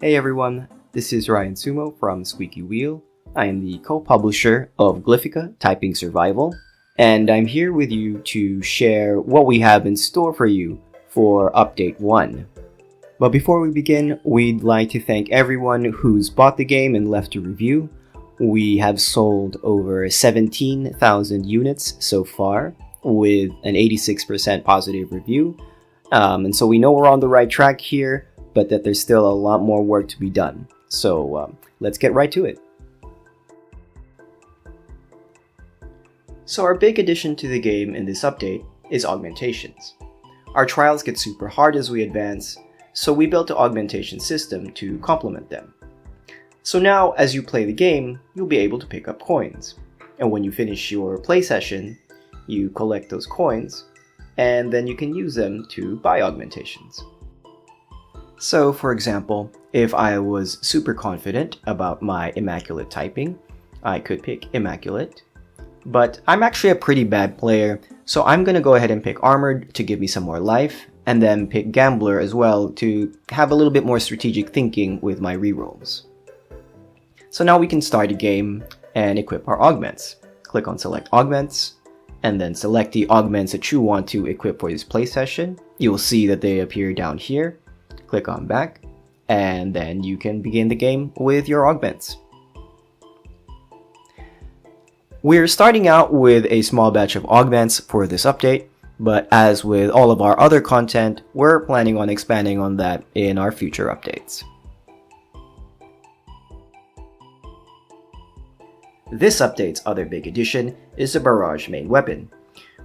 Hey everyone, this is Ryan Sumo from Squeaky Wheel. I am the co-publisher of Glyphica Typing Survival, and I'm here with you to share what we have in store for you for Update 1. But before we begin, we'd like to thank everyone who's bought the game and left a review. We have sold over 17,000 units so far, with an 86% positive review. And so we know we're on the right track here, but that there's still a lot more work to be done. So let's get right to it. So our big addition to the game in this update is augmentations. Our trials get super hard as we advance, so we built an augmentation system to complement them. So now, as you play the game, you'll be able to pick up coins. And when you finish your play session, you collect those coins, and then you can use them to buy augmentations. So, for example, if I was super confident about my immaculate typing, I could pick immaculate. But I'm actually a pretty bad player, so I'm gonna go ahead and pick armored to give me some more life, and then pick gambler as well to have a little bit more strategic thinking with my rerolls. So now we can start a game and equip our augments. Click on select augments, and then select the augments that you want to equip for this play session. You'll see that they appear down here. Click on back, and then you can begin the game with your augments. We're starting out with a small batch of augments for this update, but as with all of our other content, we're planning on expanding on that in our future updates. This update's other big addition is the Barrage main weapon,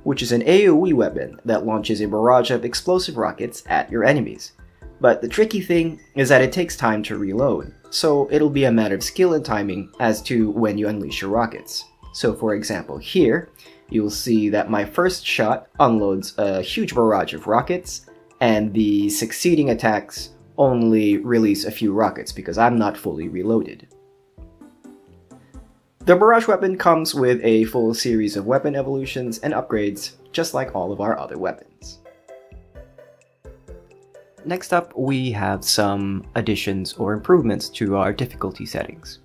which is an AoE weapon that launches a barrage of explosive rockets at your enemies. But the tricky thing is that it takes time to reload, so it'll be a matter of skill and timing as to when you unleash your rockets. So for example here, you'll see that my first shot unloads a huge barrage of rockets, and the succeeding attacks only release a few rockets because I'm not fully reloaded. The barrage weapon comes with a full series of weapon evolutions and upgrades, just like all of our other weapons. Next up, we have some additions or improvements to our difficulty settings.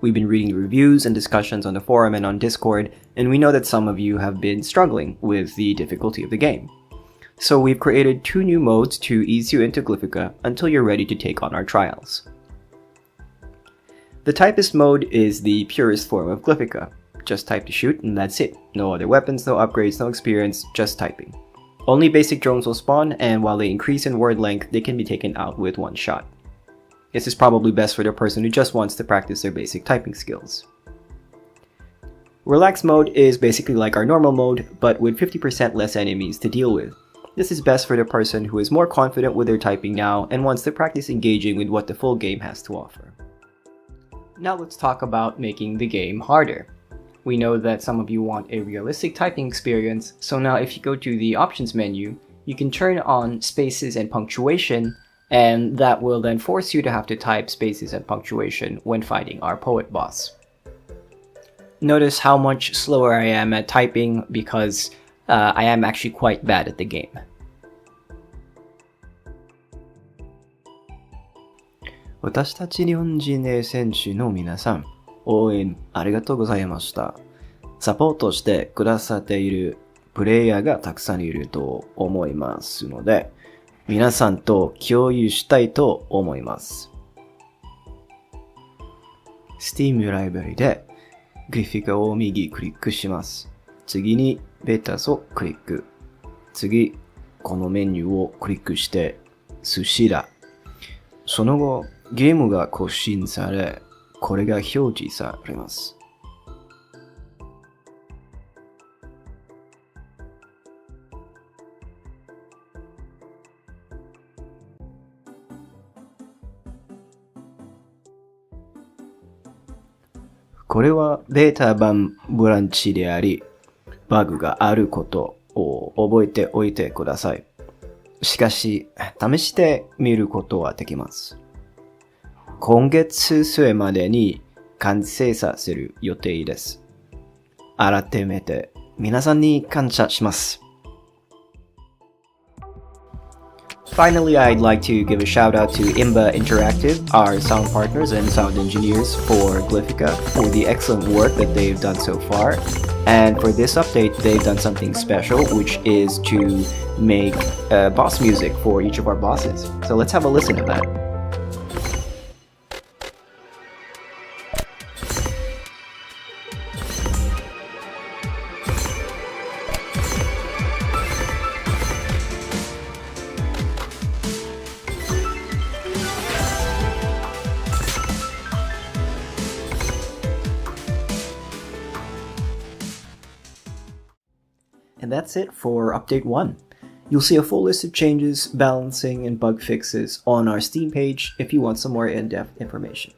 We've been reading the reviews and discussions on the forum and on Discord, and we know that some of you have been struggling with the difficulty of the game. So we've created 2 new modes to ease you into Glyphica until you're ready to take on our trials. The Typist mode is the purest form of Glyphica. Just type to shoot and that's it. No other weapons, no upgrades, no experience, just typing. Only basic drones will spawn, and while they increase in word length, they can be taken out with one shot. This is probably best for the person who just wants to practice their basic typing skills. Relax mode is basically like our normal mode, but with 50% less enemies to deal with. This is best for the person who is more confident with their typing now and wants to practice engaging with what the full game has to offer. Now let's talk about making the game harder. We know that some of you want a realistic typing experience, so now if you go to the options menu, you can turn on spaces and punctuation, and that will then force you to have to type spaces and punctuation when fighting our poet boss. Notice how much slower I am at typing because I am actually quite bad at the game. Watashi tachi Nihonjin senshi no minasan, 応援ありがとうございました。サポートしてくださっているプレイヤーがたくさんいると思いますので、皆さんと共有したいと思います。Steam ライブラリで Glyphica を右クリックします。次にベータをクリック。次、このメニューをクリックして寿司だ。その後、ゲームが更新され、これが表示されます。これはベータ版ブランチであり、バグがあることを覚えておいてください。しかし、試してみることはできます。今月末までに完成させる予定です。改めて皆さんに感謝します。Finally, I'd like to give a shout out to Imba Interactive, our sound partners and sound engineers for Glyphica, for the excellent work that they've done so far. And for this update, they've done something special, which is to make boss music for each of our bosses. So let's have a listen to that. And that's it for Update 1. You'll see a full list of changes, balancing, and bug fixes on our Steam page if you want some more in-depth information.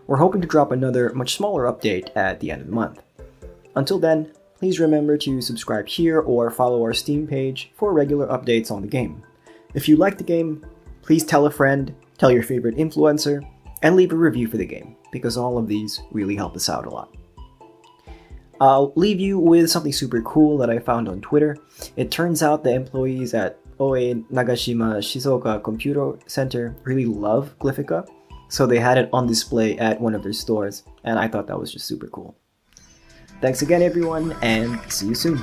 We're hoping to drop another, much smaller update at the end of the month. Until then, please remember to subscribe here or follow our Steam page for regular updates on the game. If you like the game, please tell a friend, tell your favorite influencer, and leave a review for the game, because all of these really help us out a lot. I'll leave you with something super cool that I found on Twitter. It turns out the employees at Oe Nagashima Shizuoka Computer Center really love Glyphica, so they had it on display at one of their stores, and I thought that was just super cool. Thanks again everyone, and see you soon!